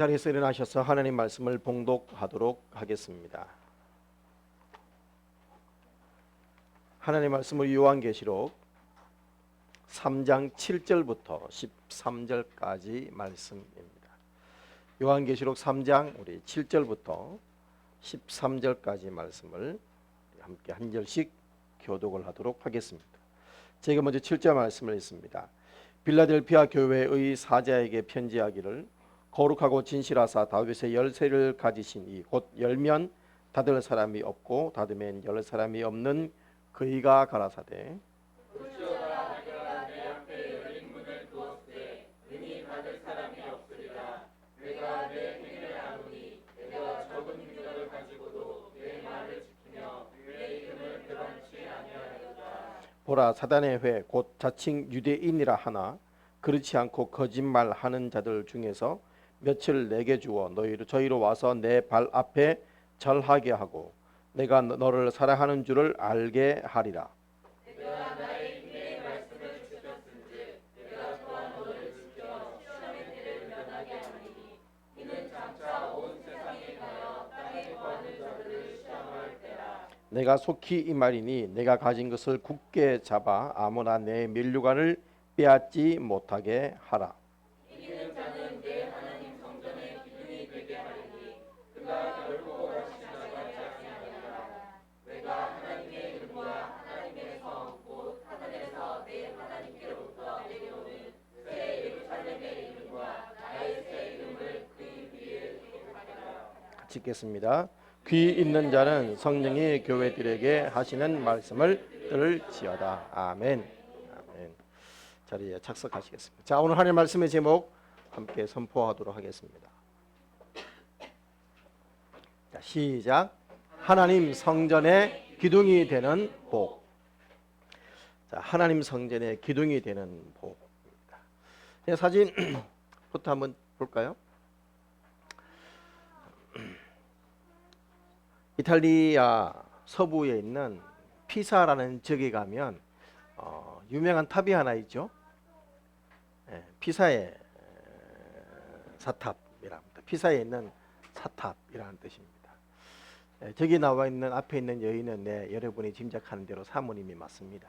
자리에서 일어나셔서 하나님 말씀을 봉독하도록 하겠습니다. 하나님 말씀을 요한계시록 3장 7절부터 13절까지 말씀입니다. 요한계시록 3장 우리 7절부터 13절까지 말씀을 함께 한 절씩 교독을 하도록 하겠습니다. 제가 먼저 7절 말씀을 읽습니다. 빌라델피아 교회의 사자에게 편지하기를 거룩하고 진실하사 다윗의 열쇠를 가지신 이 곧 열면 닫을 사람이 없고 닫으면 열 사람이 없는 그이가 가라사대 보라 사단의 회 곧 자칭 유대인이라 하나 그렇지 않고 거짓말하는 자들 중에서 며칠 내게 주어 저희로 와서 내 발 앞에 절하게 하고 내가 너를 사랑하는 줄을 알게 하리라. 내가 나의 힘의 말씀을 지켰은즉 내가 또한 너를 지켜 시험의 때를 면하게 하리니 이는 장차 온 세상에 가여 땅에 거하는 자들을 시험할 때라. 내가 속히 이 말이니 내가 가진 것을 굳게 잡아 아무나 내 면류관을 빼앗지 못하게 하라. 이기는 자는 내 하나님 성전의 기둥이 되게 하리니 그가 결코 다시 나가지 아니하리라. 내가 하나님의 이름과 하나님의 성 곧 하늘에서 내 하나님께로부터 내려오는 새 예루살렘의 이름과 나의 새 이름을 그 위에 기록하리라. 같이 읽겠습니다. 귀 있는 자는 성령이 교회들에게 하시는 말씀을 들을지어다. 아멘. 아멘. 자리에 착석하시겠습니다. 자, 오늘 하나님의 말씀의 제목 함께 선포하도록 하겠습니다. 자, 시작. 하나님 성전의 기둥이 되는 복. 자, 하나님 성전의 기둥이 되는 복입니다. 사진부터 한번 볼까요? 이탈리아 서부에 있는 피사라는 지역에 가면 유명한 탑이 하나 있죠. 피사의 사탑이랍니다. 피사에 있는 사탑이라는 뜻입니다. 저기 나와 있는 앞에 있는 여인은 여러분이 짐작하는 대로 사모님이 맞습니다.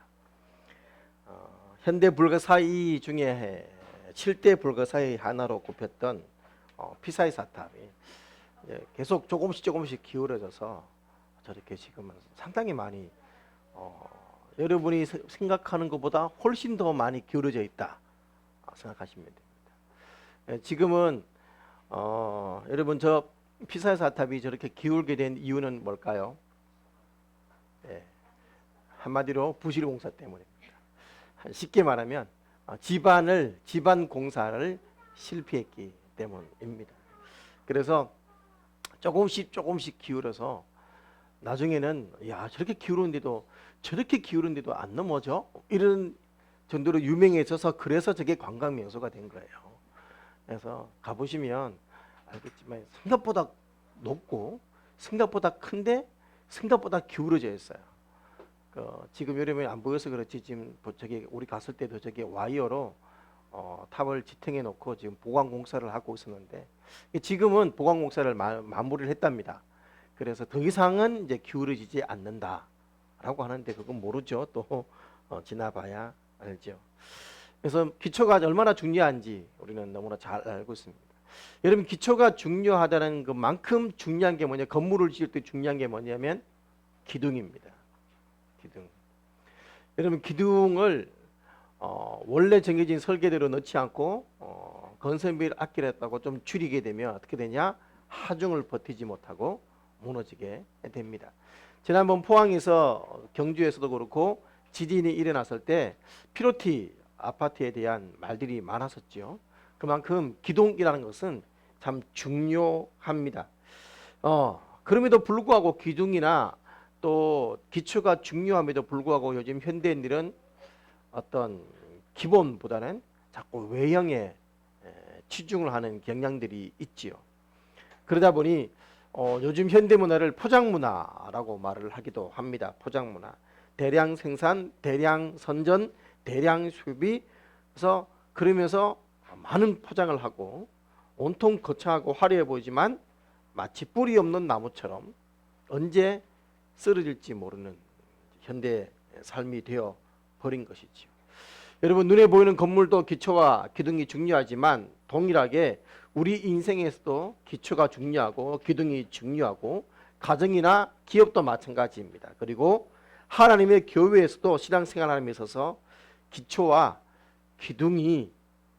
현대 불가사의 중에 7대 불가사의 하나로 꼽혔던 피사의 사탑이 계속 조금씩 기울어져서 저렇게 지금은 상당히 많이 여러분이 생각하는 것보다 훨씬 더 많이 기울어져 있다 생각하시면 됩니다. 지금은 여러분 저 피사의 사탑이 저렇게 기울게 된 이유는 뭘까요? 한마디로 부실 공사 때문입니다. 쉽게 말하면 집안 공사를 실패했기 때문입니다. 그래서 조금씩 기울어서 나중에는 저렇게 기울었는데도 안 넘어져? 이런 정도로 유명해져서 그래서 저게 관광 명소가 된 거예요. 그래서 가보시면 알겠지만 생각보다 높고 생각보다 큰데 생각보다 기울어져 있어요. 지금 여러분이 안 보여서 그렇지 지금 저기 우리 갔을 때도 저기 와이어로 탑을 지탱해 놓고 지금 보강 공사를 하고 있었는데 지금은 보강 공사를 마무리를 했답니다. 그래서 더 이상은 이제 기울어지지 않는다라고 하는데 그건 모르죠. 또 지나봐야 알죠. 그래서 기초가 얼마나 중요한지 우리는 너무나 잘 알고 있습니다. 여러분 기초가 중요하다는 그만큼 중요한 게 뭐냐? 건물을 지을 때 중요한 게 뭐냐면 기둥입니다. 기둥. 여러분 기둥을 원래 정해진 설계대로 넣지 않고 건설비를 아끼랬다고 좀 줄이게 되면 어떻게 되냐? 하중을 버티지 못하고 무너지게 됩니다. 지난번 포항에서 경주에서도 그렇고 지진이 일어났을 때 피로티 아파트에 대한 말들이 많았었죠. 그만큼 기둥이라는 것은 참 중요합니다. 그럼에도 불구하고 기둥이나 또 기초가 중요함에도 불구하고 요즘 현대인들은 어떤 기본보다는 자꾸 외형에 치중을 하는 경향들이 있지요. 그러다 보니 요즘 현대문화를 포장문화라고 말을 하기도 합니다. 포장문화. 대량 생산, 대량 선전, 대량 소비. 그래서 그러면서 많은 포장을 하고 온통 거창하고 화려해 보이지만 마치 뿌리 없는 나무처럼 언제 쓰러질지 모르는 현대 삶이 되어 버린 것이지요. 여러분, 눈에 보이는 건물도 기초와 기둥이 중요하지만 동일하게 우리 인생에서도 기초가 중요하고 기둥이 중요하고 가정이나 기업도 마찬가지입니다. 그리고 하나님의 교회에서도 신앙생활함에 있어서 기초와 기둥이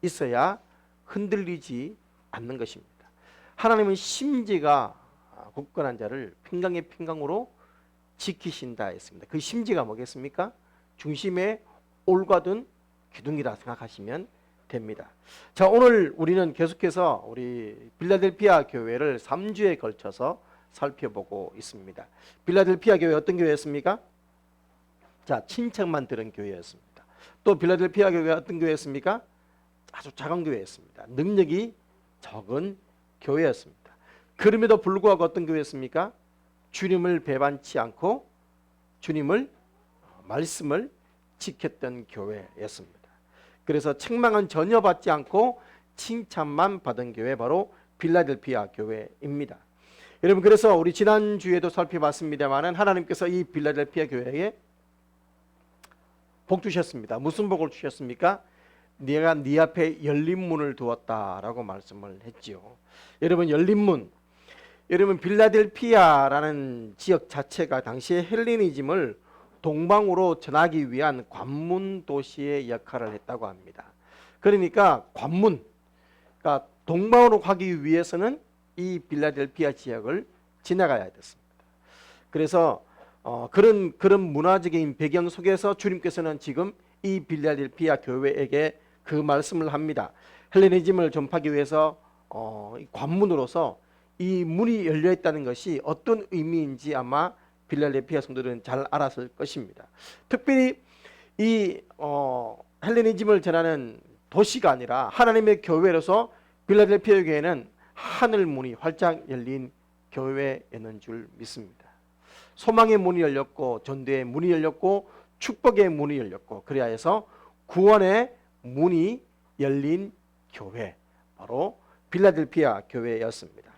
있어야 흔들리지 않는 것입니다. 하나님은 심지가 굳건한 자를 평강의 평강으로 지키신다 했습니다. 그 심지가 뭐겠습니까? 중심에 올과든 기둥이라 생각하시면 됩니다. 자, 오늘 우리는 계속해서 우리 빌라델피아 교회를 3주에 걸쳐서 살펴보고 있습니다. 빌라델피아 교회 어떤 교회였습니까? 자, 친척만 들은 교회였습니다. 또 빌라델피아 교회가 어떤 교회였습니까? 아주 작은 교회였습니다. 능력이 적은 교회였습니다. 그럼에도 불구하고 어떤 교회였습니까? 주님을 배반치 않고 주님을 말씀을 지켰던 교회였습니다. 그래서 책망은 전혀 받지 않고 칭찬만 받은 교회, 바로 빌라델피아 교회입니다. 여러분, 그래서 우리 지난주에도 살펴봤습니다만 하나님께서 이 빌라델피아 교회에 복 주셨습니다. 무슨 복을 주셨습니까? 내가 네 앞에 열린 문을 두었다라고 말씀을 했지요. 여러분, 열린 문, 여러분 빌라델피아라는 지역 자체가 당시에 헬레니즘을 동방으로 전하기 위한 관문 도시의 역할을 했다고 합니다. 그러니까 관문, 그러니까 동방으로 가기 위해서는 이 빌라델피아 지역을 지나가야 됐습니다. 그래서 그런 문화적인 배경 속에서 주님께서는 지금 이 빌라델피아 교회에게 그 말씀을 합니다. 헬레니즘을 전파하기 위해서 관문으로서 이 문이 열려 있다는 것이 어떤 의미인지 아마 빌라델피아 성도들은 잘 알았을 것입니다. 특별히 이 헬레니즘을 전하는 도시가 아니라 하나님의 교회로서 빌라델피아 교회는 하늘 문이 활짝 열린 교회였는 줄 믿습니다. 소망의 문이 열렸고 전도의 문이 열렸고 축복의 문이 열렸고 그래야 해서 구원의 문이 열린 교회, 바로 빌라델피아 교회였습니다.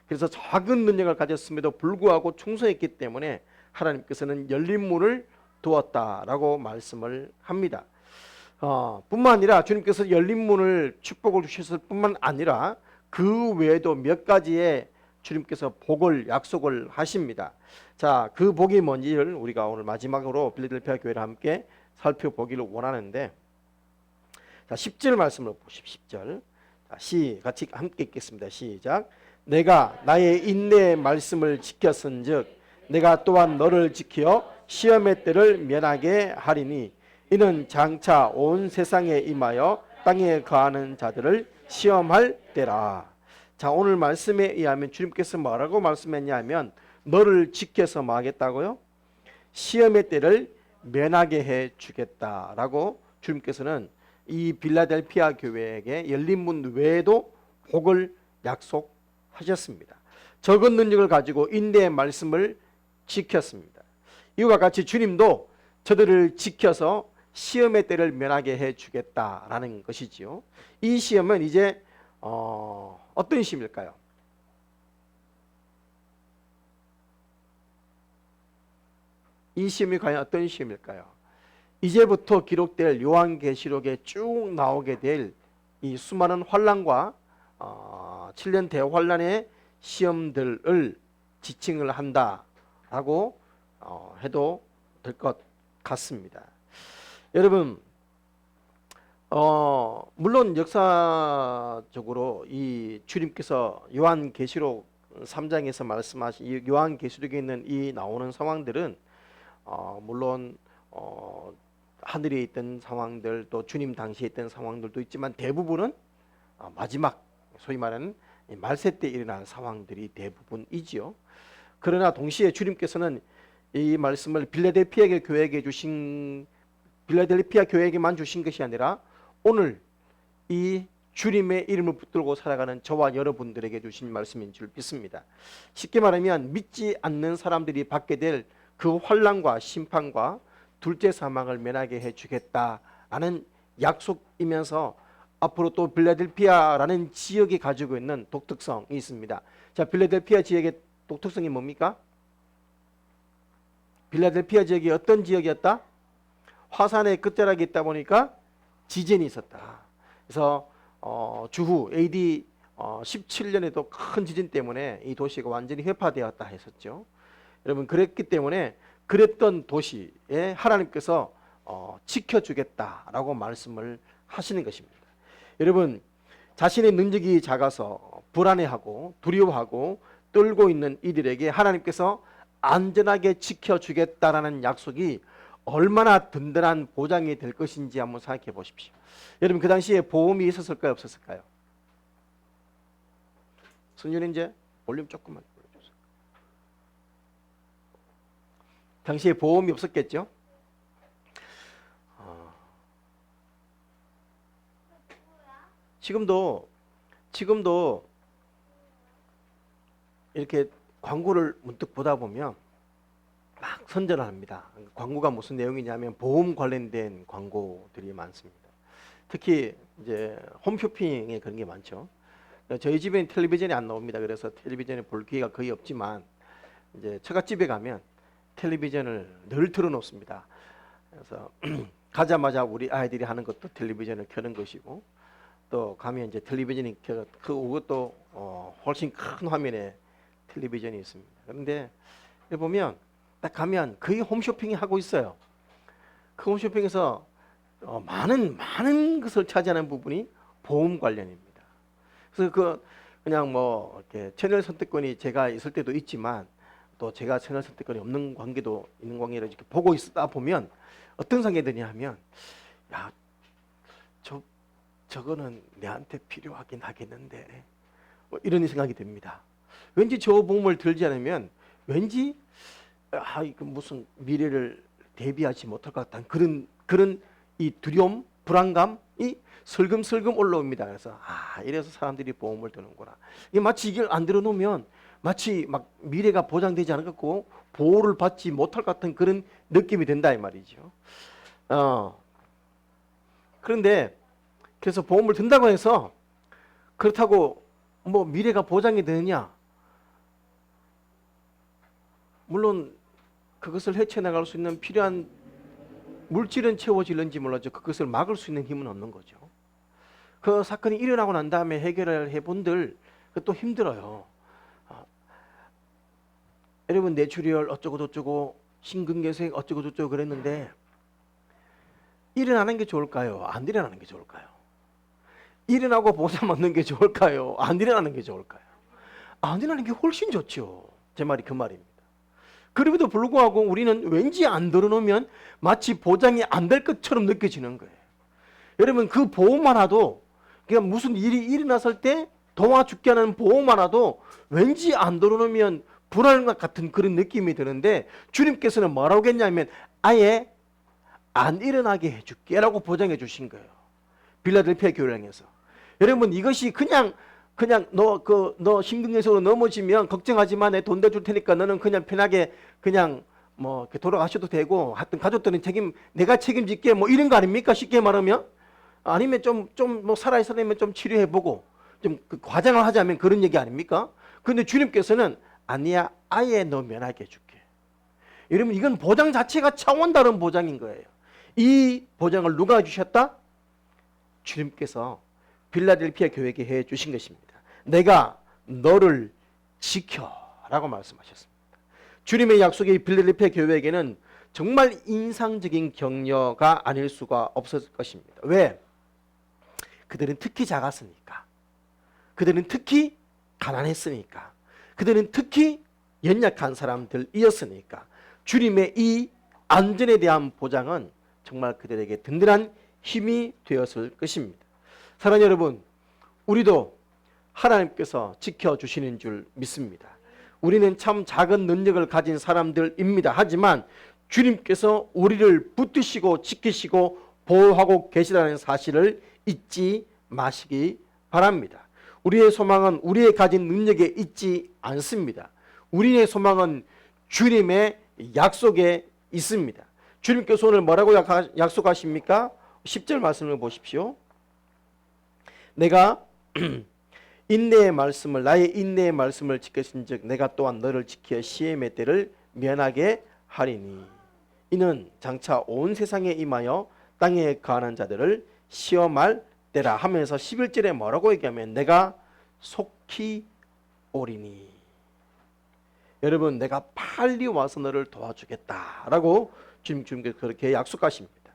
그래서 작은 능력을 가졌음에도 불구하고 충성했기 때문에 하나님께서는 열린 문을 두었다라고 말씀을 합니다. 뿐만 아니라 주님께서 열린 문을 축복을 주셨을 뿐만 아니라 그 외에도 몇 가지의 주님께서 복을 약속을 하십니다. 자, 그 복이 뭔지를 우리가 오늘 마지막으로 빌라델피아 교회를 함께 살펴보기를 원하는데, 자, 10절 말씀을 보십시오. 10절. 자, 같이 함께 읽겠습니다. 시작. 내가 나의 인내의 말씀을 지켰은즉 내가 또한 너를 지켜 시험의 때를 면하게 하리니 이는 장차 온 세상에 임하여 땅에 거하는 자들을 시험할 때라. 자, 오늘 말씀에 의하면 주님께서 뭐라고 말씀했냐면 너를 지켜서 뭐 하겠다고요? 시험의 때를 면하게 해 주겠다라고 주님께서는 이 빌라델피아 교회에게 열린 문 외에도 복을 약속하셨습니다. 적은 능력을 가지고 인내의 말씀을 지켰습니다. 이와 같이 주님도 저들을 지켜서 시험의 때를 면하게 해 주겠다라는 것이지요. 이 시험은 이제 어떤 시험일까요? 이 시험이 과연 어떤 시험일까요? 이제부터 기록될 요한계시록에 쭉 나오게 될 이 수많은 환난과 7년 대환난의 시험들을 지칭을 한다라고 해도 될 것 같습니다. 여러분, 물론 역사적으로 이 주님께서 요한계시록 3장에서 말씀하신 이 요한계시록에 있는 이 나오는 상황들은 물론 하늘에 있던 상황들, 또 주님 당시에 있던 상황들도 있지만 대부분은 마지막 소위 말하는 말세 때 일어난 상황들이 대부분이지요. 그러나 동시에 주님께서는 이 말씀을 빌라델피아 교회에게만 주신 것이 아니라 오늘 이 주님의 이름을 붙들고 살아가는 저와 여러분들에게 주신 말씀인 줄 믿습니다. 쉽게 말하면 믿지 않는 사람들이 받게 될 그 환난과 심판과 둘째 사망을 면하게 해주겠다라는 약속이면서 앞으로 또 필라델피아라는 지역이 가지고 있는 독특성이 있습니다. 자, 필라델피아 지역의 독특성이 뭡니까? 필라델피아 지역이 어떤 지역이었다? 화산의 끝자락에 있다 보니까 지진이 있었다. 그래서 주후 AD 17년에도 큰 지진 때문에 이 도시가 완전히 회파되었다 했었죠. 여러분, 그랬기 때문에 그랬던 도시에 하나님께서 지켜주겠다라고 말씀을 하시는 것입니다. 여러분, 자신의 능력이 작아서 불안해하고 두려워하고 떨고 있는 이들에게 하나님께서 안전하게 지켜주겠다라는 약속이 얼마나 든든한 보장이 될 것인지 한번 생각해 보십시오. 여러분, 그 당시에 보험이 있었을까요, 없었을까요? 선율이 이제 볼륨 조금만 올려주세요. 당시에 보험이 없었겠죠? 지금도 이렇게 광고를 문득 보다 보면 막 선전을 합니다. 광고가 무슨 내용이냐면 보험 관련된 광고들이 많습니다. 특히 이제 홈쇼핑에 그런 게 많죠. 저희 집에는 텔레비전이 안 나옵니다. 그래서 텔레비전을 볼 기회가 거의 없지만 이제 처갓집에 가면 텔레비전을 늘 틀어놓습니다. 그래서 가자마자 우리 아이들이 하는 것도 텔레비전을 켜는 것이고, 또 가면 이제 텔레비전이 그것도 훨씬 큰 화면에 텔레비전이 있습니다. 그런데 보면 딱 가면 거의 홈쇼핑이 하고 있어요. 그 홈쇼핑에서 많은 것을 차지하는 부분이 보험 관련입니다. 그래서 그냥 뭐 이렇게 채널 선택권이 제가 있을 때도 있지만 또 제가 채널 선택권이 없는 관계도 있는 관계를 이렇게 보고 있다 보면 어떤 생각이 드냐 하면, 야, 저거는 내한테 필요하긴 하겠는데 뭐 이런 생각이 듭니다. 왠지 저 보험을 들지 않으면 왠지 이거 무슨 미래를 대비하지 못할 것 같다는 그런 이 두려움, 불안감이 슬금슬금 올라옵니다. 그래서 이래서 사람들이 보험을 드는구나. 이게 마치 이걸 안 들어놓으면 마치 막 미래가 보장되지 않을 것 같고 보호를 받지 못할 것 같은 그런 느낌이 든다 이 말이죠. 그런데 그래서 보험을 든다고 해서 그렇다고 뭐 미래가 보장이 되느냐? 물론 그것을 헤쳐나갈 수 있는 필요한 물질은 채워질는지 몰라도 그것을 막을 수 있는 힘은 없는 거죠. 그 사건이 일어나고 난 다음에 해결을 해본들 그것도 힘들어요. 여러분, 뇌출혈 어쩌고 저쩌고 심근경색 어쩌고 저쩌고 그랬는데 일어나는 게 좋을까요? 안 일어나는 게 좋을까요? 일어나고 보상 받는 게 좋을까요? 안 일어나는 게 좋을까요? 안 일어나는 게 훨씬 좋죠. 제 말이 그 말입니다. 그럼에도 불구하고 우리는 왠지 안 들어놓으면 마치 보장이 안 될 것처럼 느껴지는 거예요. 여러분, 그 보험 하나도 그냥 무슨 일이 일어났을 때 도와줄게 하는 보험 하나도 왠지 안 들어놓으면 불안한 것 같은 그런 느낌이 드는데 주님께서는 뭐라고 했냐면 아예 안 일어나게 해줄게 라고 보장해 주신 거예요. 필라델피아 교회에서. 여러분, 이것이 그냥 너 심근경색으로 넘어지면 걱정하지 마. 내 돈 대줄 테니까 너는 그냥 편하게 그냥 뭐 이렇게 돌아가셔도 되고 하여튼 가족들은 내가 책임질게 뭐 이런 거 아닙니까? 쉽게 말하면. 아니면 좀 뭐 살아있으면 좀 치료해보고 좀 과장을 하자면 그런 얘기 아닙니까? 근데 주님께서는 아니야, 아예 너 면하게 해줄게. 여러분, 이건 보장 자체가 차원 다른 보장인 거예요. 이 보장을 누가 주셨다? 주님께서 필라델피아 교회에게 해 주신 것입니다. 내가 너를 지켜라고 말씀하셨습니다. 주님의 약속이 필라델피아 교회에게는 정말 인상적인 격려가 아닐 수가 없었을 것입니다. 왜? 그들은 특히 작았으니까. 그들은 특히 가난했으니까. 그들은 특히 연약한 사람들이었으니까. 주님의 이 안전에 대한 보장은 정말 그들에게 든든한 힘이 되었을 것입니다. 사랑하는 여러분, 우리도 하나님께서 지켜주시는 줄 믿습니다. 우리는 참 작은 능력을 가진 사람들입니다. 하지만 주님께서 우리를 붙드시고 지키시고 보호하고 계시다는 사실을 잊지 마시기 바랍니다. 우리의 소망은 우리의 가진 능력에 있지 않습니다. 우리의 소망은 주님의 약속에 있습니다. 주님께서 오늘 뭐라고 약속하십니까? 10절 말씀을 보십시오. 내가 나의 인내의 말씀을 지켰은즉 내가 또한 너를 지켜 시험의 때를 면하게 하리니 이는 장차 온 세상에 임하여 땅에 거하는 자들을 시험할 때라 하면서 11절에 뭐라고 얘기하면 내가 속히 오리니 여러분 내가 빨리 와서 너를 도와주겠다라고 주님께서 그렇게 약속하십니다.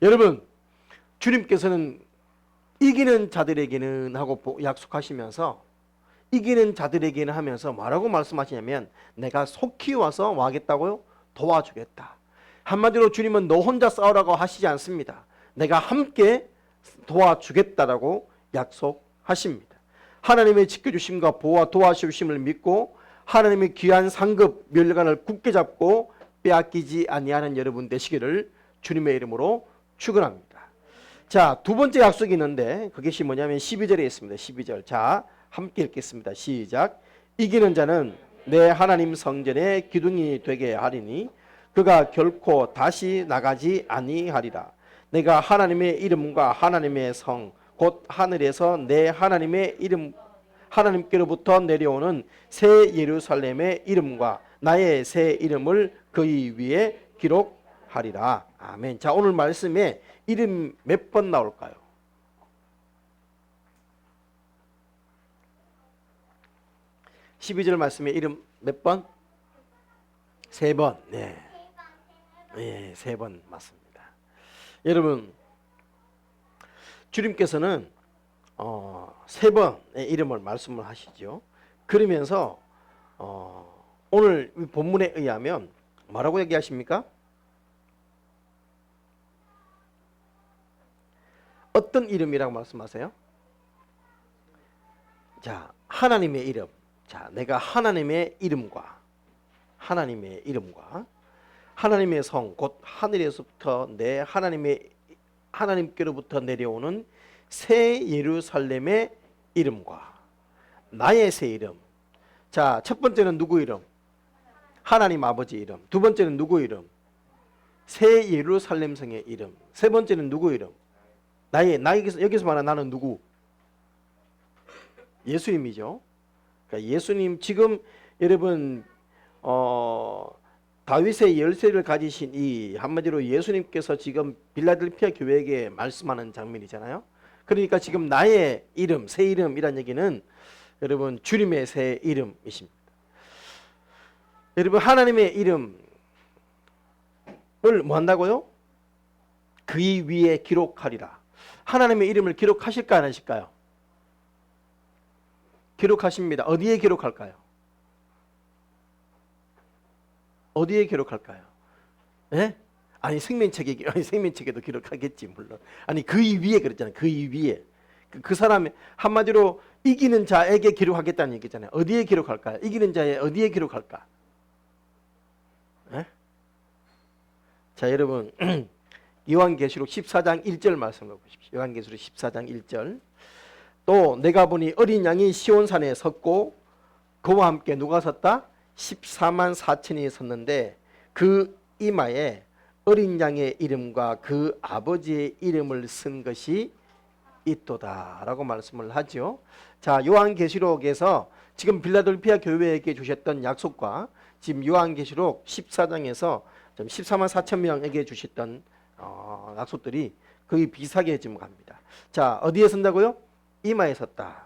여러분 주님께서는 이기는 자들에게는 하고 약속하시면서 이기는 자들에게는 하면서 뭐라고 말씀하시냐면 내가 속히 와서 뭐 하겠다고요? 도와주겠다. 한마디로 주님은 너 혼자 싸우라고 하시지 않습니다. 내가 함께 도와주겠다라고 약속하십니다. 하나님의 지켜주심과 보호와 도와주심을 믿고 하나님의 귀한 상급 멸관을 굳게 잡고 빼앗기지 아니하는 여러분 되시기를 주님의 이름으로 축원합니다. 자, 두 번째 약속이 있는데 그것이 뭐냐면 12절에 있습니다. 12절. 자, 함께 읽겠습니다. 시작. 이기는 자는 내 하나님 성전의 기둥이 되게 하리니 그가 결코 다시 나가지 아니하리라. 내가 하나님의 이름과 하나님의 성 곧 하늘에서 내 하나님의 이름 하나님께로부터 내려오는 새 예루살렘의 이름과 나의 새 이름을 그의 위에 기록하리라. 아멘. 자, 오늘 말씀에 이름 몇 번 나올까요? (12절) 말씀에 이름 몇 번? 3번. 네. 네, 3번 맞습니다. 여러분 주님께서는 3번의 이름을 말씀을 하시죠. 그러면서 오늘 본문에 의하면 뭐라고 얘기하십니까? 어떤 이름이라고 말씀하세요? 자, 하나님의 이름. 자, 내가 하나님의 이름과 하나님의 성, 곧 하늘에서부터 내 하나님께로부터 내려오는 새 예루살렘의 이름과 나의 새 이름. 자, 첫 번째는 누구 이름? 하나님 아버지 이름. 두 번째는 누구 이름? 새 예루살렘 성의 이름. 세 번째는 누구 이름? 여기서 말하는 나는 누구? 예수님이죠. 그러니까 예수님 지금 여러분 다윗의 열쇠를 가지신 이 한마디로 예수님께서 지금 빌라델피아 교회에게 말씀하는 장면이잖아요. 그러니까 지금 나의 이름, 새 이름이란 얘기는 여러분 주님의 새 이름이십니다. 여러분 하나님의 이름을 뭐 한다고요? 그의 위에 기록하리라. 하나님의 이름을 기록하실까 안 하실까요? 기록하십니다. 어디에 기록할까요? 어디에 기록할까요? 예? 아니 생명책에도 기록하겠지 물론. 아니 그의 위에 그랬잖아요. 그의 위에 그 사람의 한마디로 이기는 자에게 기록하겠다는 얘기잖아요. 어디에 기록할까요? 이기는 자에 어디에 기록할까? 예? 자 여러분 요한계시록 14장 1절 말씀을 보십시오. 요한계시록 14장 1절. 또 내가 보니 어린 양이 시온산에 섰고 그와 함께 누가 섰다? 14만 4천이 섰는데 그 이마에 어린 양의 이름과 그 아버지의 이름을 쓴 것이 있도다 라고 말씀을 하죠. 자 요한계시록에서 지금 빌라델피아 교회에게 주셨던 약속과 지금 요한계시록 14장에서 14만 4천 명에게 주셨던 약속들이 거의 비슷하게 지금 갑니다. 자 어디에 선다고요? 이마에 섰다.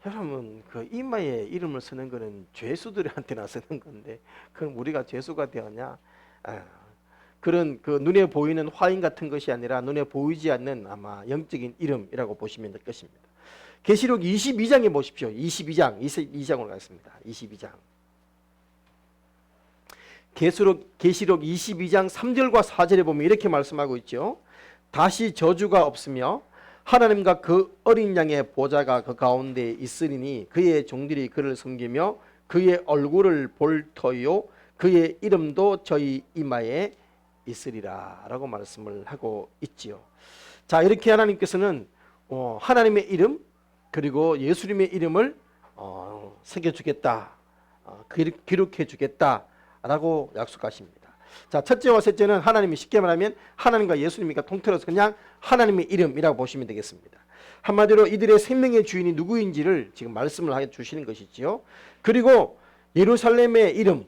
여러분 그 이마에 이름을 쓰는 거는 죄수들한테나 쓰는 건데 그럼 우리가 죄수가 되었냐? 그런 그 눈에 보이는 화인 같은 것이 아니라 눈에 보이지 않는 아마 영적인 이름이라고 보시면 될 것입니다. 계시록 22장에 보십시오. 22장으로 가겠습니다. 22장. 계시록 22장 3절과 4절에 보면 이렇게 말씀하고 있죠. 다시 저주가 없으며 하나님과 그 어린 양의 보좌가 그 가운데 있으리니 그의 종들이 그를 섬기며 그의 얼굴을 볼 터요 그의 이름도 저희 이마에 있으리라 라고 말씀을 하고 있지요. 자 이렇게 하나님께서는 하나님의 이름 그리고 예수님의 이름을 새겨주겠다, 기록해주겠다 라고 약속하십니다. 자 첫째와 셋째는 하나님이 쉽게 말하면 하나님과 예수님이니까 통틀어서 그냥 하나님의 이름이라고 보시면 되겠습니다. 한마디로 이들의 생명의 주인이 누구인지를 지금 말씀을 해 주시는 것이지요. 그리고 예루살렘의 이름,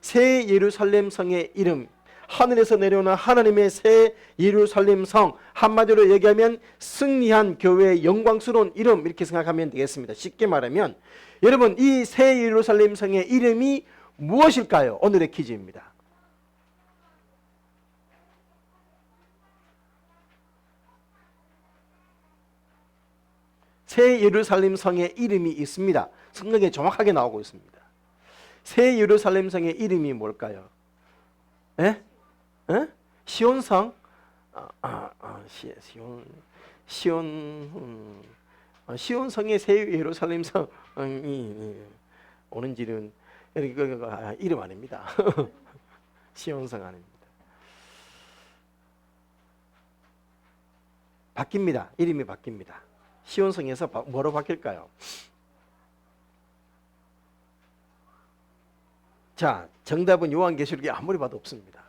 새 예루살렘 성의 이름, 하늘에서 내려오는 하나님의 새 예루살렘 성, 한마디로 얘기하면 승리한 교회의 영광스러운 이름, 이렇게 생각하면 되겠습니다. 쉽게 말하면 여러분, 이 새 예루살렘 성의 이름이 무엇일까요? 오늘의 퀴즈입니다. 새 예루살렘 성의 이름이 있습니다. 성경에 정확하게 나오고 있습니다. 새 예루살렘 성의 이름이 뭘까요? 에? 에? 시온성? 시온성의 새 예루살렘 성이 오는지는 이름 아닙니다. 시온성 아닙니다. 바뀝니다. 이름이 바뀝니다. 시온성에서 뭐로 바뀔까요? 자, 정답은 요한계시록에 아무리 봐도 없습니다.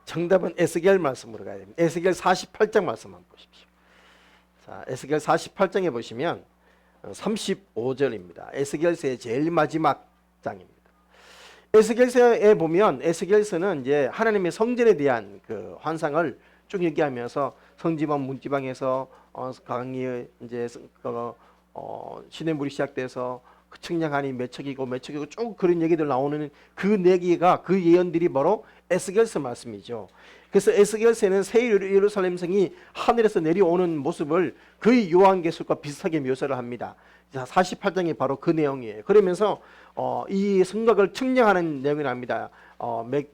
정답은 에스겔 말씀으로 가야 됩니다. 에스겔 48장 말씀 한번 보십시오. 자, 에스겔 48장에 보시면 35절입니다. 에스겔서의 제일 마지막 장입니다. 에스겔서에 보면 에스겔서는 이제 하나님의 성전에 대한 그 환상을 쭉 얘기하면서 성지방 문지방에서 강이 이제 시냇물이 시작돼서 그 측량하니 몇 척이고 몇 척이고 쭉 그런 얘기들 나오는 그 얘기가, 그 예언들이 바로 에스겔서 말씀이죠. 그래서 에스겔서에는 새 예루살렘 성이 하늘에서 내려오는 모습을 거의 요한계시록과 비슷하게 묘사를 합니다. 48장이 바로 그 내용이에요. 그러면서 이 성곽을 측량하는 내용이 납니다. 몇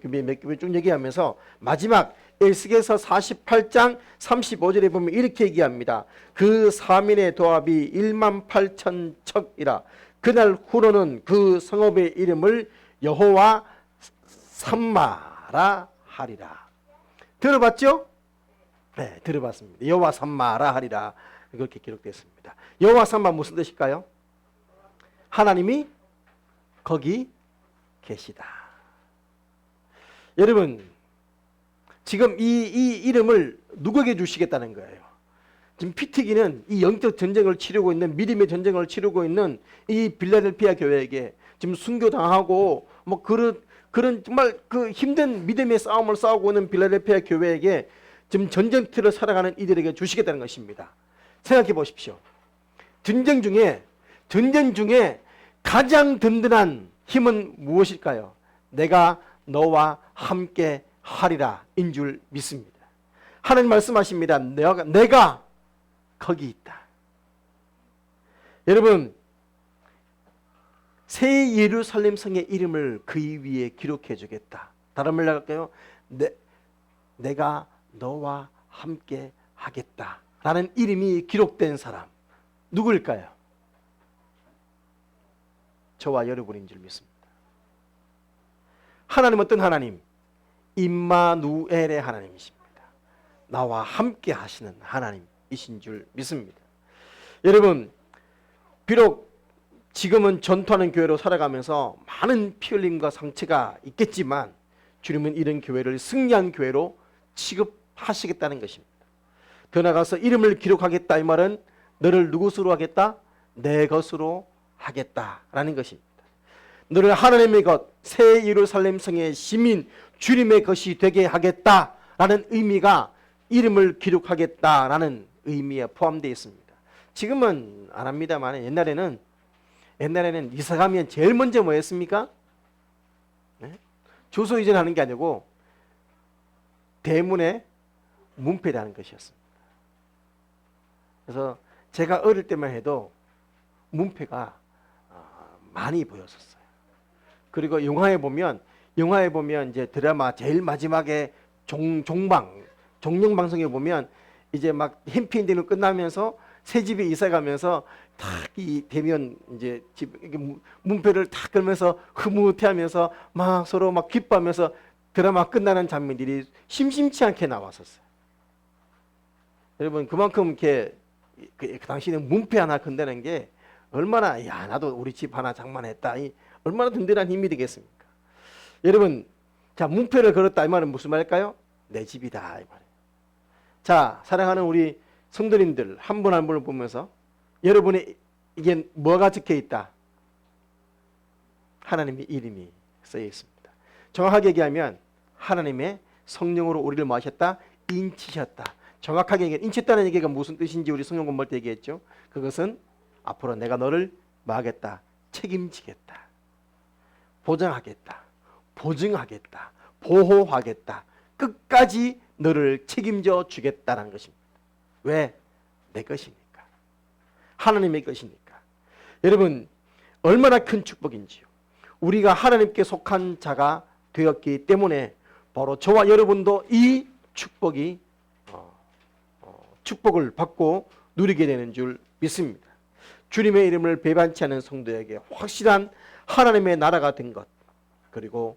규빗 쭉 얘기하면서 마지막 에스겔서 48장 35절에 보면 이렇게 얘기합니다. 그 사민의 도합이 18,000척이라. 그날 후로는 그 성읍의 이름을 여호와 삼마라 하리라. 들어봤죠? 네, 들어봤습니다. 여호와 삼마라 하리라. 그렇게 기록되었습니다. 여호와 삼마 무슨 뜻일까요? 하나님이 거기 계시다. 여러분, 지금 이 이름을 누구에게 주시겠다는 거예요? 지금 피튀기는 이 영적 전쟁을 치르고 있는, 믿음의 전쟁을 치르고 있는 이 빌라델피아 교회에게 지금 순교당하고 뭐 그런 정말 그 힘든 믿음의 싸움을 싸우고 있는 빌라델피아 교회에게 지금 전쟁터를 살아가는 이들에게 주시겠다는 것입니다. 생각해 보십시오. 전쟁 중에 가장 든든한 힘은 무엇일까요? 내가 너와 함께 하리라 인 줄 믿습니다. 하나님 말씀하십니다. 내가 거기 있다. 여러분, 새 예루살렘 성의 이름을 그 위에 기록해 주겠다. 다른 말로 할까요? 내가 너와 함께 하겠다 라는 이름이 기록된 사람 누구일까요? 저와 여러분인 줄 믿습니다. 하나님은 어떤 하나님? 임마누엘의 하나님이십니다. 나와 함께 하시는 하나님이신 줄 믿습니다. 여러분, 비록 지금은 전투하는 교회로 살아가면서 많은 피 흘림과 상처가 있겠지만 주님은 이런 교회를 승리한 교회로 취급하시겠다는 것입니다. 더 나아가서 이름을 기록하겠다 이 말은 너를 누구로 하겠다? 내 것으로 하겠다라는 것입니다. 너를 하나님의 것, 새 예루살렘 성의 시민, 주님의 것이 되게 하겠다라는 의미가 이름을 기록하겠다라는 의미에 포함되어 있습니다. 지금은 안 합니다만 옛날에는 이사 가면 제일 먼저 뭐 했습니까? 네? 주소 이전하는 게 아니고 대문에 문패를 하는 것이었습니다. 그래서 제가 어릴 때만 해도 문패가 많이 보였었어요. 그리고 영화에 보면 이제 드라마 제일 마지막에 종영방송에 보면 이제 막 해피엔딩으로 끝나면서 새 집에 이사 가면서 탁 이 대면 이제 집 문패를 탁 걸면서 흐뭇해하면서 막 서로 막 기뻐하면서 드라마 끝나는 장면들이 심심치 않게 나왔었어요. 여러분, 그만큼 이렇게 그 당시에는 문패 하나 건다는 게 얼마나, 야 나도 우리 집 하나 장만했다, 얼마나 든든한 힘이 되겠습니까? 여러분, 자, 문패를 걸었다 이 말은 무슨 말일까요? 내 집이다 이 말이에요. 자, 사랑하는 우리 성도님들 한 분 한 분을 보면서 여러분의 이게 뭐가 적혀 있다? 하나님의 이름이 쓰여 있습니다. 정확하게 얘기하면 하나님의 성령으로 우리를 뭐 하셨다? 인치셨다. 정확하게 얘기하면 인쳤다는 얘기가 무슨 뜻인지 우리 성경 공부할 때 얘기했죠. 그것은 앞으로 내가 너를 뭐 하겠다? 책임지겠다. 보장하겠다. 보증하겠다. 보호하겠다. 끝까지 너를 책임져 주겠다는 것입니다. 왜? 내 것이니까. 하나님의 것이니까. 여러분 얼마나 큰 축복인지요. 우리가 하나님께 속한 자가 되었기 때문에 바로 저와 여러분도 이 축복이 축복을 받고 누리게 되는 줄 믿습니다. 주님의 이름을 배반치 않은 성도에게 확실한 하나님의 나라가 된 것, 그리고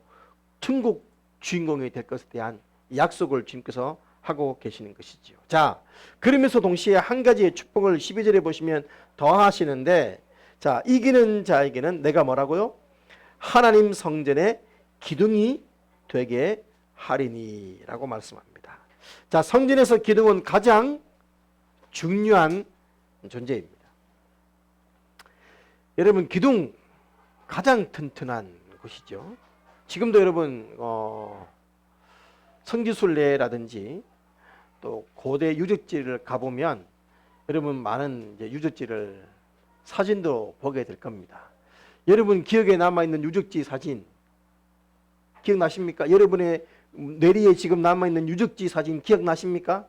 천국 주인공이 될 것에 대한 약속을 주님께서 하고 계시는 것이지요. 자, 그러면서 동시에 한 가지의 축복을 12절에 보시면 더하시는데, 자, 이기는 자에게는 내가 뭐라고요? 하나님 성전의 기둥이 되게 하리니 라고 말씀합니다. 자, 성전에서 기둥은 가장 중요한 존재입니다. 여러분 기둥 가장 튼튼한 곳이죠. 지금도 여러분 성지순례라든지 또 고대 유적지를 가보면 여러분 많은 이제 유적지를 사진도 보게 될 겁니다. 여러분 기억에 남아있는 유적지 사진 기억나십니까? 여러분의 뇌리에 지금 남아있는 유적지 사진 기억나십니까?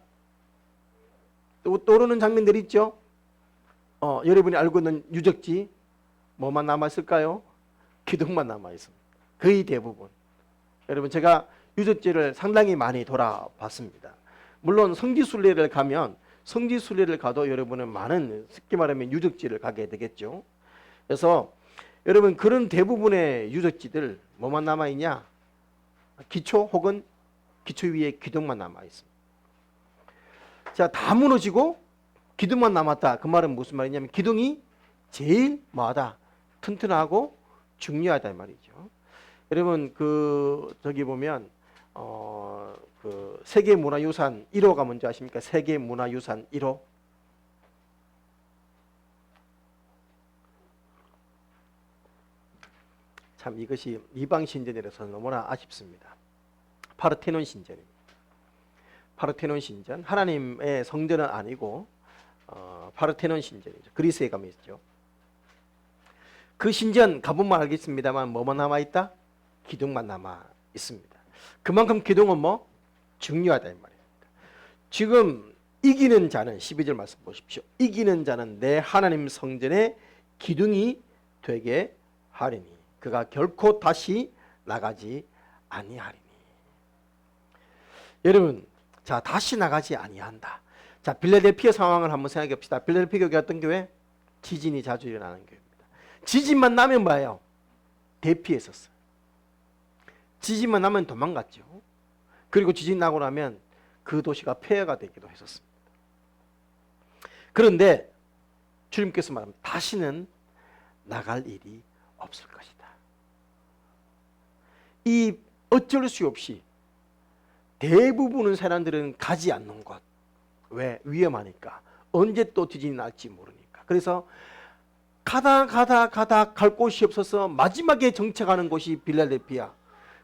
또 떠오르는 장면들 있죠? 여러분이 알고 있는 유적지 뭐만 남아있을까요? 기둥만 남아있습니다. 거의 대부분. 여러분 제가 유적지를 상당히 많이 돌아봤습니다. 물론 성지순례를 가면 성지순례를 가도 여러분은 많은 쉽게 말하면 유적지를 가게 되겠죠. 그래서 여러분 그런 대부분의 유적지들 뭐만 남아있냐? 기초 혹은 기초 위에 기둥만 남아있습니다. 자, 다 무너지고 기둥만 남았다. 그 말은 무슨 말이냐면 기둥이 제일 뭐하다? 튼튼하고 중요하다 이 말이죠. 여러분 저기 보면 그 세계문화유산 1호가 뭔지 아십니까? 세계문화유산 1호. 참 이것이 이방신전이라서 너무나 아쉽습니다. 파르테논 신전입니다. 파르테논 신전, 하나님의 성전은 아니고 파르테논 신전이죠. 그리스에 가면 있죠. 그 신전 가보면 알겠습니다만 뭐만 남아있다? 기둥만 남아있습니다. 그만큼 기둥은 뭐? 중요하다 이 말입니다. 지금 이기는 자는 12절 말씀 보십시오. 이기는 자는 내 하나님 성전의 기둥이 되게 하리니 그가 결코 다시 나가지 아니하리니. 여러분 자, 다시 나가지 아니한다. 자, 빌라델피아 상황을 한번 생각해 봅시다. 빌라델피아 교회가 어떤 교회? 지진이 자주 일어나는 교회입니다. 지진만 나면 뭐예요? 대피했었어요. 지진만 나면 도망갔죠. 그리고 지진 나고 나면 그 도시가 폐허가 되기도 했었습니다. 그런데 주님께서 말합니다. 다시는 나갈 일이 없을 것이다. 이 어쩔 수 없이 대부분의 사람들은 가지 않는 곳. 왜? 위험하니까. 언제 또 지진이 날지 모르니까. 그래서 가다 갈 곳이 없어서 마지막에 정착하는 곳이 빌라델피아.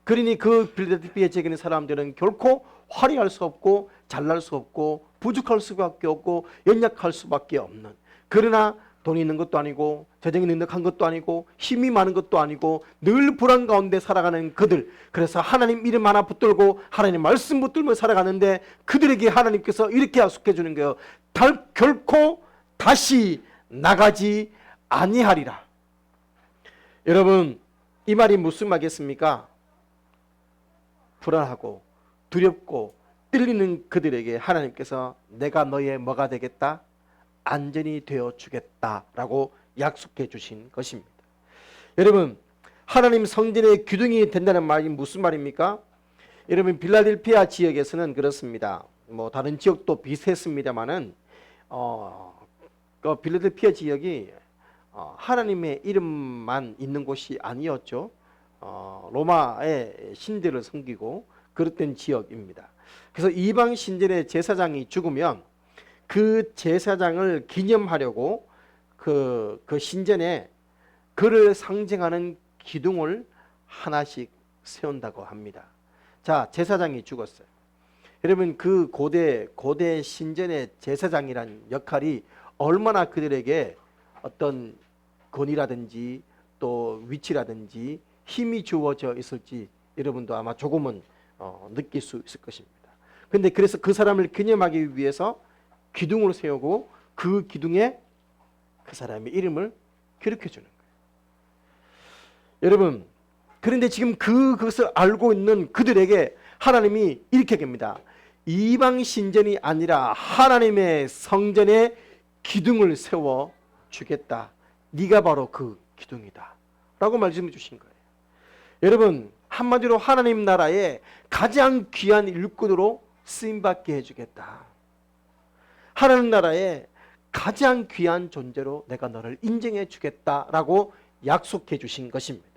그러니 그 빌라델피아에 있는 사람들은 결코 화려할 수 없고 잘날 수 없고 부족할 수밖에 없고 연약할 수밖에 없는, 그러나 돈이 있는 것도 아니고 재정이 넉넉한 것도 아니고 힘이 많은 것도 아니고 늘 불안 가운데 살아가는 그들. 그래서 하나님 이름 하나 붙들고 하나님 말씀 붙들며 살아가는데 그들에게 하나님께서 이렇게 약속해 주는 거예요. 결코 다시 나가지 아니하리라. 여러분 이 말이 무슨 말이겠습니까? 불안하고 두렵고 떨리는 그들에게 하나님께서 내가 너의 뭐가 되겠다? 안전이 되어 주겠다라고 약속해 주신 것입니다. 여러분 하나님 성전의 기둥이 된다는 말이 무슨 말입니까? 여러분 빌라델피아 지역에서는 그렇습니다. 뭐 다른 지역도 비슷했습니다만은 그 빌라델피아 지역이 하나님의 이름만 있는 곳이 아니었죠. 로마의 신들을 섬기고 그랬던 지역입니다. 그래서 이방 신전의 제사장이 죽으면 그 제사장을 기념하려고 그 신전에 그를 상징하는 기둥을 하나씩 세운다고 합니다. 자, 제사장이 죽었어요. 여러분, 그 고대 신전의 제사장이란 역할이 얼마나 그들에게 어떤 권위라든지 또 위치라든지 힘이 주어져 있을지 여러분도 아마 조금은 느낄 수 있을 것입니다. 근데 그래서 그 사람을 기념하기 위해서 기둥을 세우고 그 기둥에 그 사람의 이름을 기록해 주는 거예요. 여러분, 그런데 지금 그것을 알고 있는 그들에게 하나님이 이렇게 합니다. 이방 신전이 아니라 하나님의 성전에 기둥을 세워 주겠다. 네가 바로 그 기둥이다 라고 말씀해 주신 거예요. 여러분, 한마디로 하나님 나라의 가장 귀한 일꾼으로 쓰임받게 해주겠다. 하나님 나라의 가장 귀한 존재로 내가 너를 인정해 주겠다라고 약속해 주신 것입니다.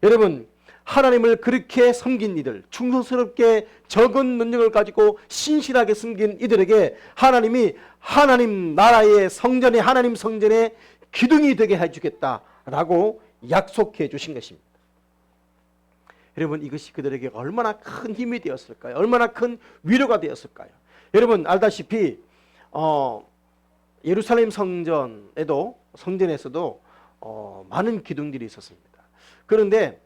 여러분, 하나님을 그렇게 섬긴 이들, 충성스럽게 적은 능력을 가지고 신실하게 섬긴 이들에게 하나님이 하나님 나라의 성전에, 하나님 성전에 기둥이 되게 해주겠다라고 약속해 주신 것입니다. 여러분, 이것이 그들에게 얼마나 큰 힘이 되었을까요? 얼마나 큰 위로가 되었을까요? 여러분, 알다시피 예루살렘 성전에서도 많은 기둥들이 있었습니다. 그런데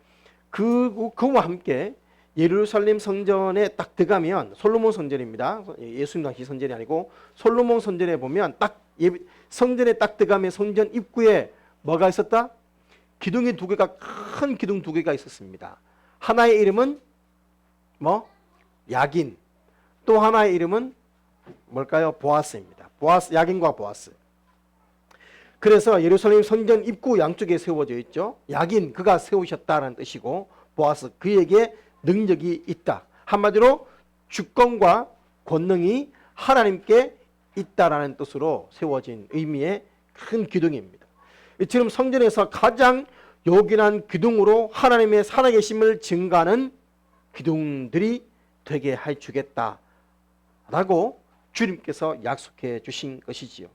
그와 함께 예루살렘 성전에 딱 들어가면, 솔로몬 성전입니다. 예수님 당시 성전이 아니고 솔로몬 성전에 보면 딱 성전에 딱 들어가면 성전 입구에 뭐가 있었다? 기둥이 두 개가, 큰 기둥 두 개가 있었습니다. 하나의 이름은 야긴, 또 하나의 이름은 뭘까요? 보아스입니다. 야긴과 보아스. 그래서 예루살렘 성전 입구 양쪽에 세워져 있죠. 야긴, 그가 세우셨다는 뜻이고, 보아스, 그에게 능력이 있다. 한마디로 주권과 권능이 하나님께 있다라는 뜻으로 세워진 의미의 큰 기둥입니다. 이처럼 성전에서 가장 요긴한 기둥으로 하나님의 살아계심을 증가하는 기둥들이 되게 해주겠다라고 주님께서 약속해 주신 것이지요.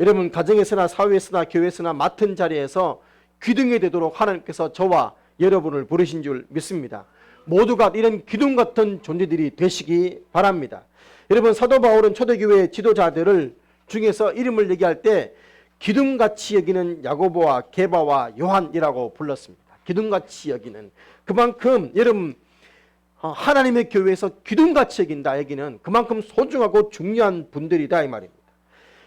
여러분, 가정에서나 사회에서나 교회에서나 맡은 자리에서 기둥이 되도록 하나님께서 저와 여러분을 부르신 줄 믿습니다. 모두가 이런 기둥 같은 존재들이 되시기 바랍니다. 여러분, 사도 바울은 초대교회 지도자들을 중에서 이름을 얘기할 때 기둥같이 여기는 야고보와 게바와 요한이라고 불렀습니다. 기둥같이 여기는, 그만큼 여러분, 하나님의 교회에서 기둥같이 여긴다 여기는 그만큼 소중하고 중요한 분들이다 이 말입니다.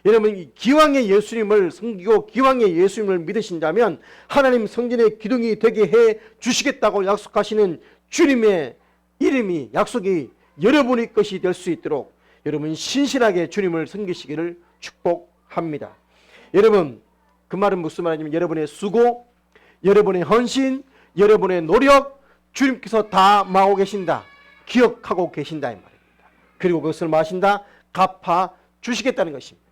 여러분, 기왕의 예수님을 섬기고 기왕의 예수님을 믿으신다면 하나님 성전의 기둥이 되게 해 주시겠다고 약속하시는 주님의 이름이, 약속이 여러분의 것이 될 수 있도록 여러분 신실하게 주님을 섬기시기를 축복합니다. 여러분, 그 말은 무슨 말이냐면 여러분의 수고, 여러분의 헌신, 여러분의 노력 주님께서 다 마고 계신다, 기억하고 계신다 이 말입니다. 그리고 그것을 마신다, 갚아 주시겠다는 것입니다.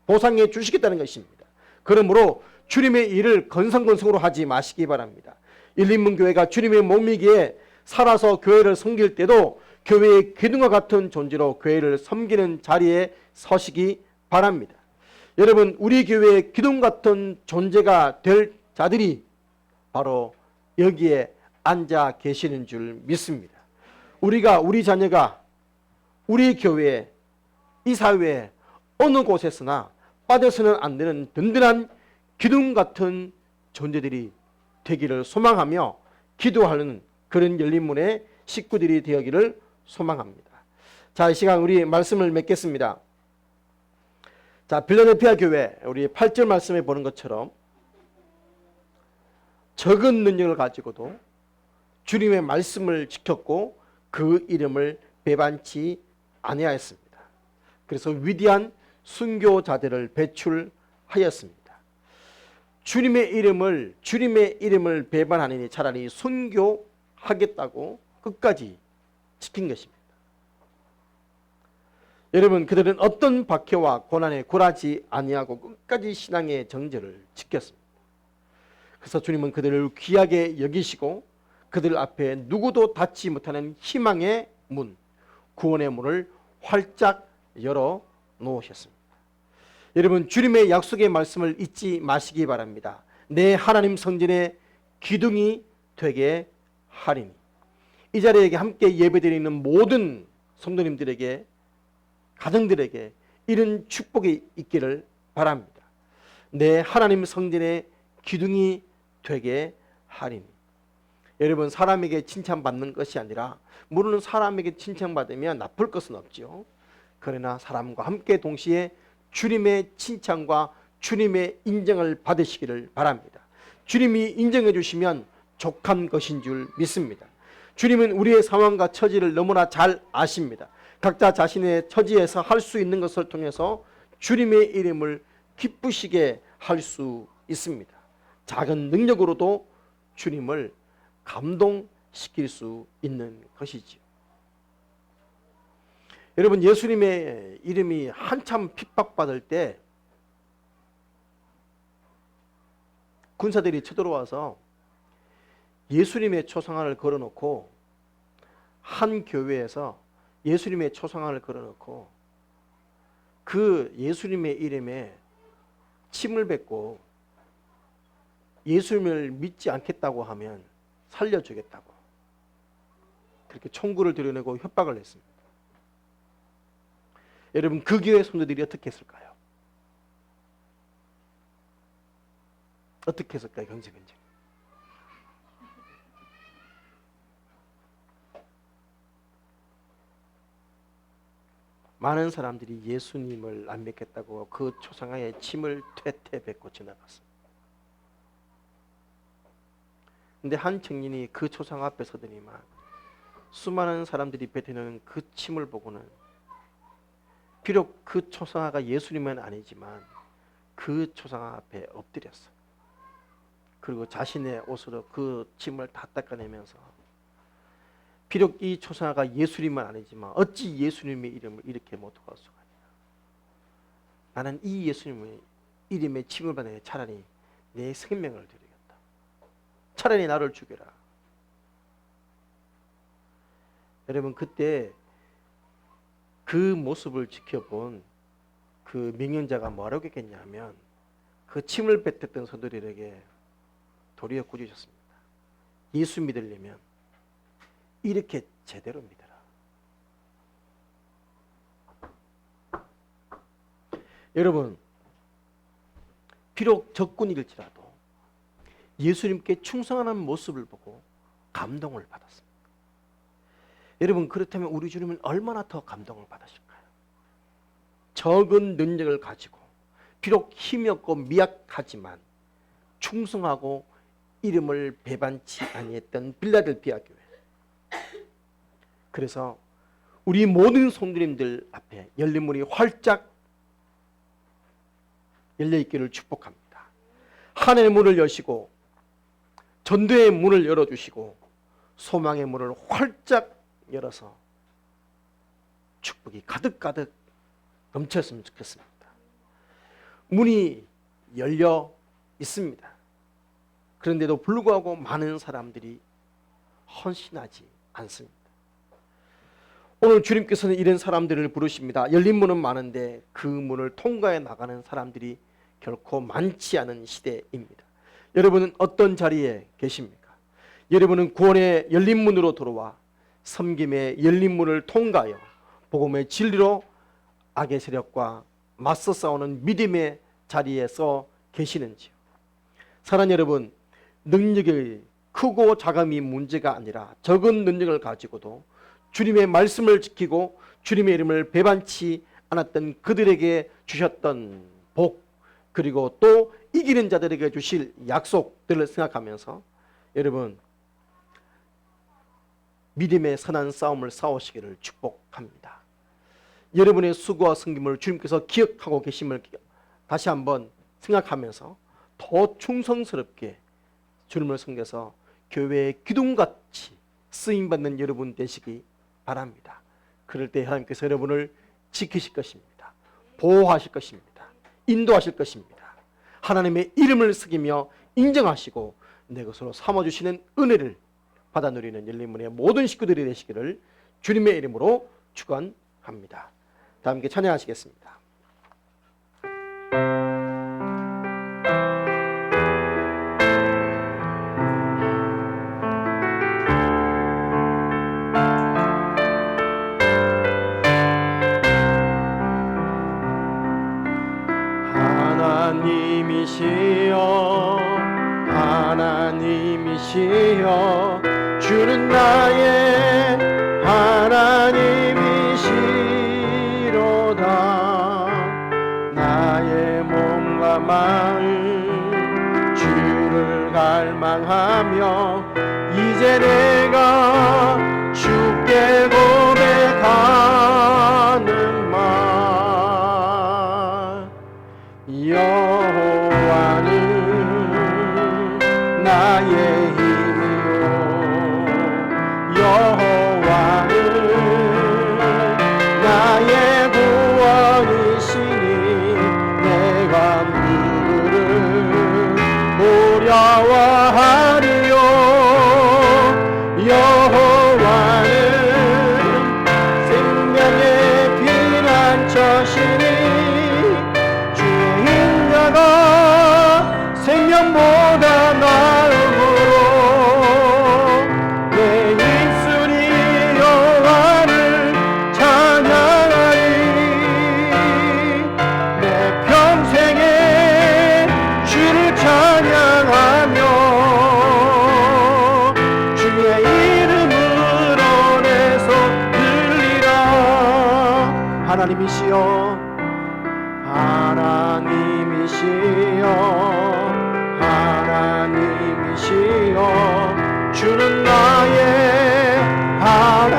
보상해 주시겠다는 것입니다. 그러므로 주님의 일을 건성건성으로 하지 마시기 바랍니다. 일인문교회가 주님의 몸이기에 살아서 교회를 섬길 때도 교회의 기둥과 같은 존재로 교회를 섬기는 자리에 서시기 바랍니다. 여러분, 우리 교회의 기둥 같은 존재가 될 자들이 바로 여기에 앉아 계시는 줄 믿습니다. 우리 자녀가 우리 교회, 이 사회에 어느 곳에서나 빠져서는 안 되는 든든한 기둥 같은 존재들이 되기를 소망하며 기도하는 그런 열린문의 식구들이 되기를 소망합니다. 자, 이 시간 우리 말씀을 맺겠습니다. 자, 필라델피아 교회, 우리 8절 말씀에 보는 것처럼 적은 능력을 가지고도 주님의 말씀을 지켰고 그 이름을 배반치 아니하였습니다. 그래서 위대한 순교자들을 배출하였습니다. 주님의 이름을 배반하느니 차라리 순교하겠다고 끝까지 지킨 것입니다. 여러분, 그들은 어떤 박해와 고난에 굴하지 아니하고 끝까지 신앙의 정절을 지켰습니다. 그래서 주님은 그들을 귀하게 여기시고 그들 앞에 누구도 닫지 못하는 희망의 문, 구원의 문을 활짝 열어 놓으셨습니다. 여러분, 주님의 약속의 말씀을 잊지 마시기 바랍니다. 내 하나님 성전의 기둥이 되게 하리니. 이 자리에 함께 예배드리는 모든 성도님들에게, 가정들에게 이런 축복이 있기를 바랍니다. 내 하나님 성전의 기둥이 되게 하리니. 여러분, 사람에게 칭찬받는 것이 아니라, 물론 사람에게 칭찬받으면 나쁠 것은 없죠. 그러나 사람과 함께 동시에 주님의 칭찬과 주님의 인정을 받으시기를 바랍니다. 주님이 인정해 주시면 족한 것인 줄 믿습니다. 주님은 우리의 상황과 처지를 너무나 잘 아십니다. 각자 자신의 처지에서 할 수 있는 것을 통해서 주님의 이름을 기쁘시게 할 수 있습니다. 작은 능력으로도 주님을 감동시킬 수 있는 것이지요. 여러분, 예수님의 이름이 한참 핍박받을 때 군사들이 쳐들어와서 예수님의 초상화를 걸어놓고, 한 교회에서 예수님의 초상화를 걸어놓고 그 예수님의 이름에 침을 뱉고 예수님을 믿지 않겠다고 하면 살려주겠다고 그렇게 총구를 들여내고 협박을 했습니다. 여러분, 그 교회 성도들이 어떻게 했을까요? 어떻게 했을까요? 경제근제. 많은 사람들이 예수님을 안 믿겠다고 그 초상화에 침을 퇴퇴 뱉고 지나갔습니다. 근데 한 청년이 그 초상화 앞에 서더니만 수많은 사람들이 뱉어내는 그 침을 보고는, 비록 그 초상화가 예수님은 아니지만 그 초상화 앞에 엎드렸어요. 그리고 자신의 옷으로 그 침을 다 닦아내면서, 비록 이 초상화가 예수님은 아니지만 어찌 예수님의 이름을 이렇게 모독할 수가 있냐. 나는 이 예수님의 이름에 침을 받으니 차라리 내 생명을 드리겠다. 차라리 나를 죽여라. 여러분, 그때 그 모습을 지켜본 그 명령자가 뭐라고 했겠냐면, 그 침을 뱉었던 성도들에게 도리어 꾸짖었습니다. 예수 믿으려면 이렇게 제대로 믿어라. 여러분, 비록 적군일지라도 예수님께 충성하는 모습을 보고 감동을 받았습니다. 여러분, 그렇다면 우리 주님은 얼마나 더 감동을 받으실까요? 적은 능력을 가지고 비록 힘이 없고 미약하지만 충성하고 이름을 배반치 아니했던 빌라델피아 교회. 그래서 우리 모든 성도님들 앞에 열린 문이 활짝 열려있기를 축복합니다. 하늘의 문을 여시고 전도의 문을 열어주시고 소망의 문을 활짝 열어서 축복이 가득가득 넘쳤으면 좋겠습니다. 문이 열려 있습니다. 그런데도 불구하고 많은 사람들이 헌신하지 않습니다. 오늘 주님께서는 이런 사람들을 부르십니다. 열린 문은 많은데 그 문을 통과해 나가는 사람들이 결코 많지 않은 시대입니다. 여러분은 어떤 자리에 계십니까? 여러분은 구원의 열린 문으로 들어와 섬김의 열린 문을 통과하여 복음의 진리로 악의 세력과 맞서 싸우는 믿음의 자리에 서 계시는지요? 사랑하는 여러분, 능력이 크고 작음이 문제가 아니라 적은 능력을 가지고도 주님의 말씀을 지키고 주님의 이름을 배반치 않았던 그들에게 주셨던 복, 그리고 또 이기는 자들에게 주실 약속들을 생각하면서 여러분, 믿음의 선한 싸움을 싸우시기를 축복합니다. 여러분의 수고와 섬김을 주님께서 기억하고 계심을 다시 한번 생각하면서 더 충성스럽게 주님을 섬겨서 교회의 기둥같이 쓰임받는 여러분 되시기 바랍니다. 그럴 때 하나님께서 여러분을 지키실 것입니다. 보호하실 것입니다. 인도하실 것입니다. 하나님의 이름을 쓰기며 인정하시고 내 것으로 삼아주시는 은혜를 받아 누리는 열린문의 모든 식구들이 되시기를 주님의 이름으로 축원합니다. 다 함께 찬양하시겠습니다. 하나님이시여 주는 나의 하나님이시로다. 나의 몸과 마음 주를 갈망하며 이제 내가 주께 고백하는 말. 여호와는 나의 힘이요 여호와는 나의 구원이시니 내가 누구를 두려워하리요. 여호와는 생명의 피난처시니 주의 인자가 생명보다 나음으로 내 입술이 여호와를 찬양하리. 내 평생에 주를 찬양하며 주의 이름으로 내 손 들리라. 하나님이시여 하나님이시여 하나님이시여 주는 나의 하나님이시로다.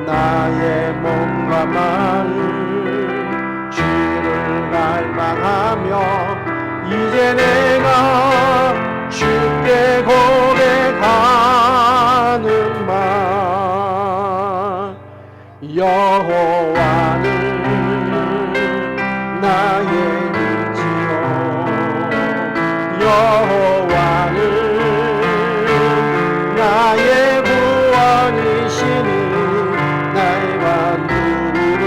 나의 몸과 마음 주를 갈망하며 이제 내가 주께 고백하는 말. 여호와는 나의 위지요 여호와는 나의 구원이시니 내가 누구를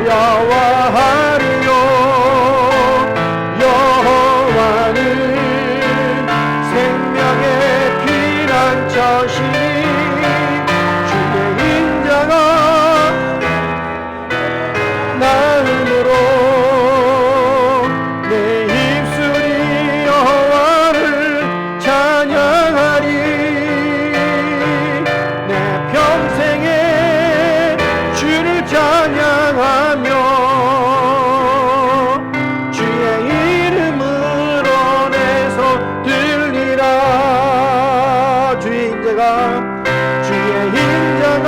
두려워하리요. 여호와는 생명의 피난처시니 주의 인자가 나음으로 내 입술이 여호와를 찬양하리. 내 평생에 주를 찬양하며 주의 이름으로 내 손 들리라. 주의 인자가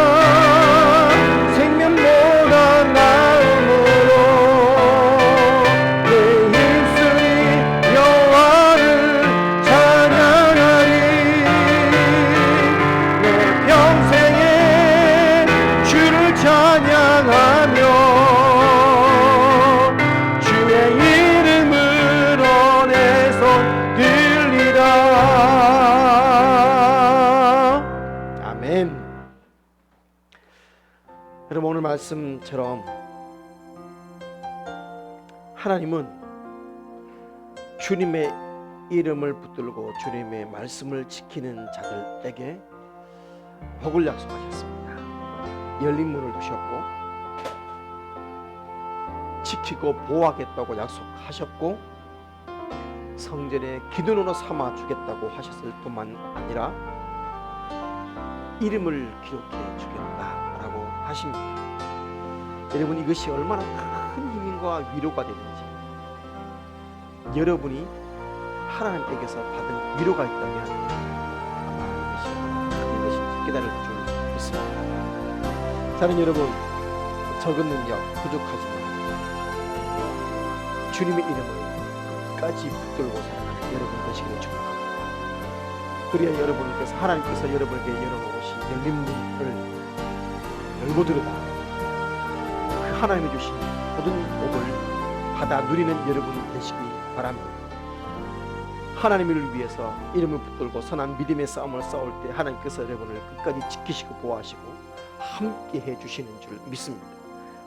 생명보다 나음으로 내 입술이 여호와를 찬양하리. 내 평생에 주를 찬양하며 주의 이름으로 내 손 들리라. 아멘. 여러분 오늘 말씀처럼 하나님은 주님의 이름을 붙들고 주님의 말씀을 지키는 자들에게 복을 약속하셨습니다. 열린 문을 두셨고 지키고 보호하겠다고 약속하셨고 성전에 기둥으로 삼아 주겠다고 하셨을 뿐만 아니라 이름을 기록해 주겠다라고 하십니다. 여러분 이것이 얼마나 큰 힘과 위로가 되는지, 여러분이 하나님께서 받은 위로가 있다면 아마 이것이 큰 것인지 깨달을 줄 믿습니다. 저는 여러분 적은 능력 부족하지만 주님의 이름을 끝까지 붙들고 살아가는 여러분 되시기를 축복합니다. 그래야 여러분께서 하나님께서 여러분에게 열어놓으신 열린 문을 열고 들어가 그 하나님이 주신 모든 복을 받아 누리는 여러분 되시기 바랍니다. 하나님을 위해서 이름을 붙들고 선한 믿음의 싸움을 싸울 때 하나님께서 여러분을 끝까지 지키시고 보호하시고 함께 해주시는 줄 믿습니다.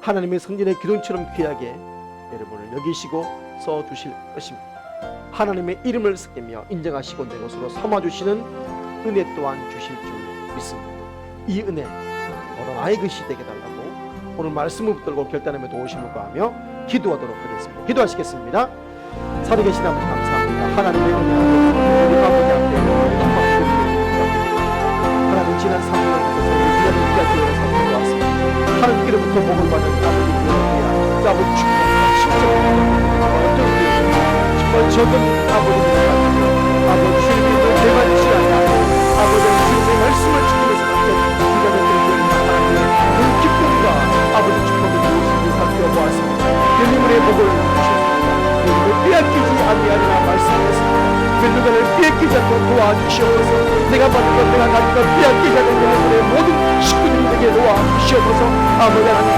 하나님의 성전의 기둥처럼 귀하게 여러분을 여기시고 써주실 것입니다. 하나님의 이름을 쓰며 인정하시고 내 것으로 삼아주시는 은혜 또한 주실 줄 믿습니다. 이 은혜 바로 나의 것이 되게 달라고 오늘 말씀을 붙들고 결단하며 도우심을 구하며 기도하도록 하겠습니다. 기도하시겠습니다. 살아계신 아버지 감사합니다. 하나님의 은혜하고 우리 아버지 앞에 하나님 지난 3년부터 우리의 교회를 살펴보았습니다. 하나님께로부터 복을 받은 아버지 교회에 아버지 축복과 정말 적은 아버지 주님의 대만치 않아 아버지 주님의 말씀을 지키면서 그 기쁨과 아버지 축복을 무엇인지 살펴보았습니다. 예수님의 복을 주셨습니다. 예수님을 빼앗기지 아니하리라 말씀하셨습니다. 벨루가를 빼앗기지 않고 도와주시옵소서. 내가 받은 것 내가 가진 것 빼앗기지 않는 여러분의 모든 식구들에게 도와주시옵소서. 아버지 하나님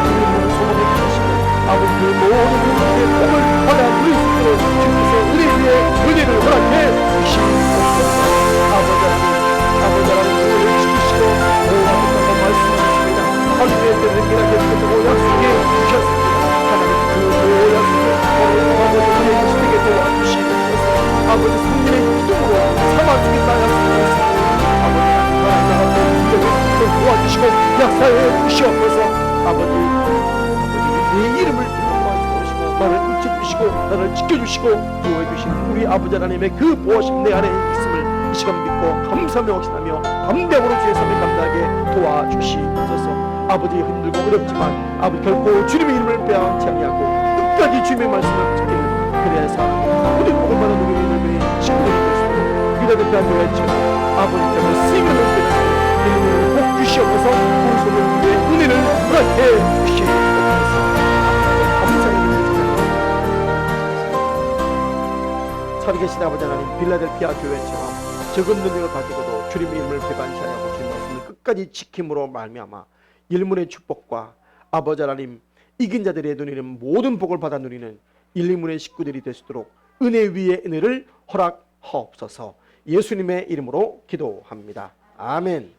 우리 모든 소망을 주시고 아버지 그 모든 우리의 복을 받아 누릴 수 있도록 주님께서 우리 위에 은혜를 허락해 주시옵소서. 아버지 하나님 우리를 지키시고 보호하셨다고 말씀하셨습니다. 하늘의 때를 깨닫게 약속해 주셨습니다. 하나님 그 약속을 아버지 우리의 지키게 도와주시옵소서. 아버지 성령의 기둥으로 삼아주겠다 약속하셨습니다. 아버지 하나님 도와주시고 역사해 주시옵소서. 아버지 내 이름을 불러주시고 나를 붙여주시고 나를 지켜주시고 보호해주신 우리 아버지 하나님의 그 보호하심 내 안에 있음을 이 시간 믿고 감사하며 확신하며 담대함으로 주의 삶을 감당하게 도와주시옵소서. 아버지 힘들고 어렵지만 아버지 결코 주님의 이름을 빼앗지 아니하고 끝까지 주님의 말씀을 지키는 그래야 사람 모든 복을 받아 누리는 이름의 친구들이 될 수 있도록 기도를 대하여 지금 아버지 때문에 쓰임을 얻게 이름을 복 주시옵소서. 우리 손을 위해 은혜를 허락해 주시옵소서. 살아계신 아버지 하나님 빌라델피아 교회처럼 적은 능력을 가지고도 주님의 이름을 배반치 않고 주님 말씀을 끝까지 지킴으로 말미암아 일문의 축복과 아버지 하나님 이긴 자들의 누리는 모든 복을 받아 누리는 일문의 식구들이 될 수 있도록 은혜 위에 은혜를 허락하옵소서. 예수님의 이름으로 기도합니다. 아멘.